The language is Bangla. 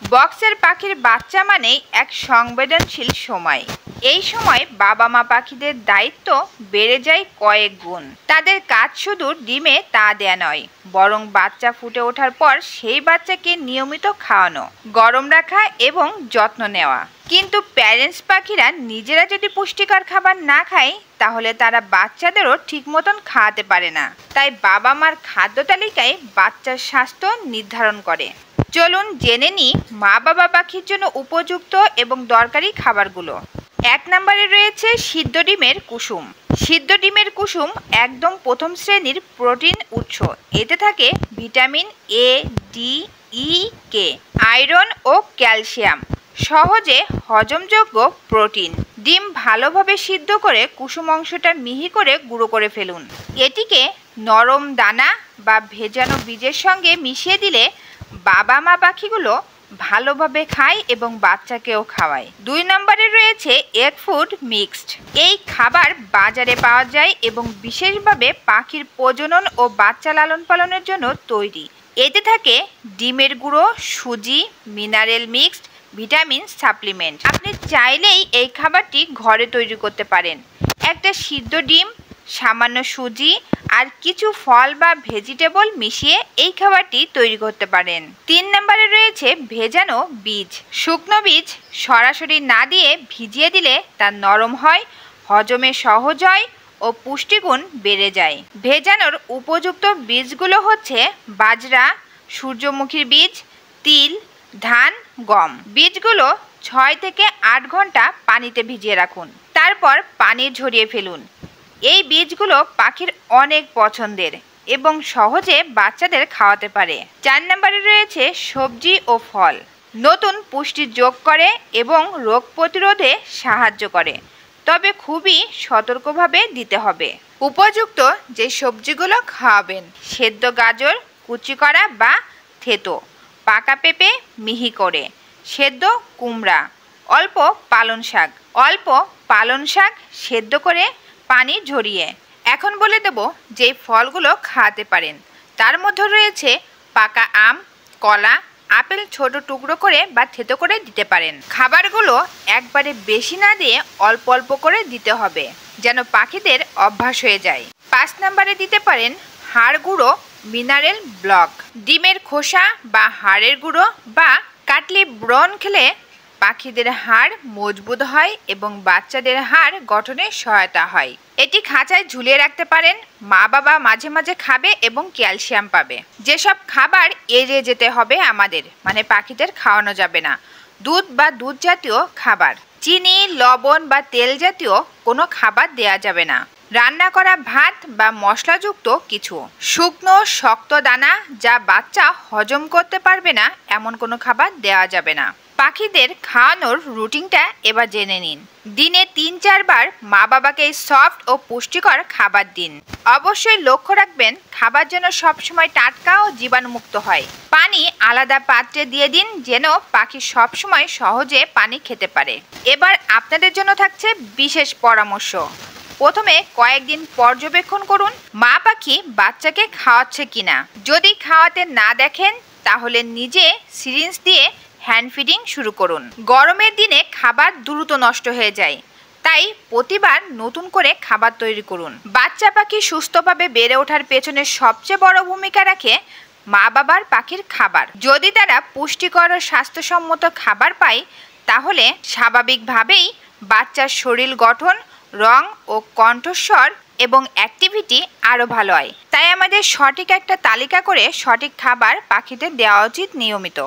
বক্সের পাখির বাচ্চা মানেই এক সংবেদনশীল সময়। এই সময় বাবা মা পাখিদের দায়িত্ব বেড়ে যায় কয়েক গুণ। তাদের কাজ শুধু ডিমে তা দেয়া নয়, বরং বাচ্চা ফুটে ওঠার পর সেই বাচ্চাকে নিয়মিত খাওয়ানো, গরম রাখা এবং যত্ন নেওয়া। কিন্তু প্যারেন্টস পাখিরা নিজেরা যদি পুষ্টিকর খাবার না খায়, তাহলে তারা বাচ্চাদেরও ঠিক মতন খাওয়াতে পারে না। তাই বাবা মার খাদ্য তালিকায় বাচ্চার স্বাস্থ্য নির্ধারণ করে। চলুন জেনে নিই মা বাবা পাখির জন্য উপযুক্ত এবং দরকারি খাবারগুলো। 1 নম্বরে রয়েছে সিদ্ধ ডিমের কুসুম। সিদ্ধ ডিমের কুসুম একদম প্রথম শ্রেণীর প্রোটিন উৎস। এতে থাকে vitamin A, D, E, K, iron ও ক্যালসিয়াম, সহজে হজমযোগ্য প্রোটিন। ডিম ভালোভাবে সিদ্ধ করে কুসুম অংশটা মিহি করে গুঁড়ো করে ফেলুন। এটিকে নরম দানা বা ভেজানো বীজের সঙ্গে মিশিয়ে দিলে বাবা মা পাখিগুলো ভালোভাবে খায় এবং বাচ্চাকেও খাওয়ায়। 2 নম্বরে রয়েছে এগ ফুড মিক্সড। এই খাবার বাজারে পাওয়া যায় এবং বিশেষভাবে পাখির প্রজনন ও বাচ্চা লালন পালনের জন্য তৈরি। এতে থাকে ডিমের গুঁড়ো, সুজি, মিনারেল মিক্সড, ভিটামিন সাপ্লিমেন্ট। আপনি চাইলেই এই খাবারটি ঘরে তৈরি করতে পারেন। একটা সিদ্ধ ডিম, সামান্য সুজি আর কিছু ফল বা ভেজিটেবল মিশিয়ে এই খাবারটি তৈরি করতে পারেন। 3 নম্বরে রয়েছে ভেজানো বীজ। শুকনো বীজ সরাসরি না দিয়ে ভিজিয়ে দিলে তা নরম হয়, হজমে সহজ হয় ও পুষ্টিগুণ বেড়ে যায়। ভেজানোর উপযুক্ত বীজগুলো হচ্ছে বাজরা, সূর্যমুখীর বীজ, তিল, ধান, গম। বীজগুলো 6 থেকে 8 ঘন্টা পানিতে ভিজিয়ে রাখুন, তারপর পানি ঝরিয়ে ফেলুন। এই বীজগুলো পাখির অনেক পছন্দের এবং সহজে বাচ্চাদের খাওয়াতে পারে। 4 নম্বরে রয়েছে সবজি ও ফল। নতুন পুষ্টি যোগ করে এবং রোগ প্রতিরোধে সাহায্য করে, তবে খুবই সতর্কভাবে দিতে হবে। উপযুক্ত যে সবজিগুলো খাওয়াবেন: সেদ্ধ গাজর কুচি করা বা থেতো, পাকা পেঁপে মিহি করে, সেদ্ধ কুমড়া, অল্প পালং শাক সেদ্ধ করে পানি ঝরিয়ে। এখন বলে দেব যে ফলগুলো খাওয়াতে পারেন। তার মধ্যে রয়েছে পাকা আম, কলা, আপেল ছোট টুকরো করে বা থেতো করে দিতে পারেন। খাবারগুলো একবারে বেশি না দিয়ে অল্প অল্প করে দিতে হবে, যেন পাখিদের অভ্যাস হয়ে যায়। 5 নম্বরে দিতে পারেন হাড় গুঁড়ো মিনারেল ব্লক। ডিমের খোসা বা হাড়ের গুঁড়ো বা কাটলি ব্রন খেলে পাখিদের হাড় মজবুত হয় এবং বাচ্চাদের হাড় গঠনে সহায়তা হয়। এটি খাঁচায় ঝুলিয়ে রাখতে পারেন। মা বাবা মাঝে মাঝে খাবে এবং ক্যালসিয়াম পাবে। যেসব খাবার এড়িয়ে যেতে হবে আমাদের, মানে পাখিদের খাওয়ানো যাবে না: দুধ বা দুধ জাতীয় খাবার, চিনি, লবণ বা তেল জাতীয় কোনো খাবার দেয়া যাবে না, রান্না করা ভাত বা মশলাযুক্ত কিছু, শুকনো শক্ত দানা যা বাচ্চা হজম করতে পারবে না এমন কোনো খাবার দেওয়া যাবে না। পাখিদের খাওয়ানোর রুটিনটা এবার জেনে নিন। দিনে 3-4 বার মা বাবাকে সফট ও পুষ্টিকর খাবার দিন। অবশ্যই লক্ষ্য রাখবেন খাবার যেন সবসময় টাটকা ও জীবাণুমুক্ত হয়। পানি আলাদা পাত্রে দিয়ে দিন যেন পাখি সবসময় সহজে পানি খেতে পারে। এবার আপনাদের জন্য থাকছে বিশেষ পরামর্শ। প্রথমে কয়েকদিন পর্যবেক্ষণ করুন মা পাখি বাচ্চাকে খাওয়াচ্ছে কিনা। যদি খাওয়াতে না দেখেন, তাহলে নিজে সিরিঞ্জ দিয়ে হ্যান্ড ফিডিং শুরু করুন। গরমের দিনে খাবার দ্রুত নষ্ট হয়ে যায়, তাই প্রতিবার নতুন করে খাবার তৈরি করুন। বাচ্চা পাখি সুস্থভাবে বেড়ে ওঠার পেছনে সবচেয়ে বড় ভূমিকা রাখে মা বাবার পাখির খাবার। যদি তারা পুষ্টিকর ও স্বাস্থ্যসম্মত খাবার পায়, তাহলে স্বাভাবিকভাবেই বাচ্চার শরীর গঠন, রং ও কণ্ঠস্বর এবং অ্যাক্টিভিটি আরও ভালো হয়। তাই আমাদের সঠিক একটা তালিকা করে সঠিক খাবার পাখিদের দেওয়া উচিত নিয়মিত।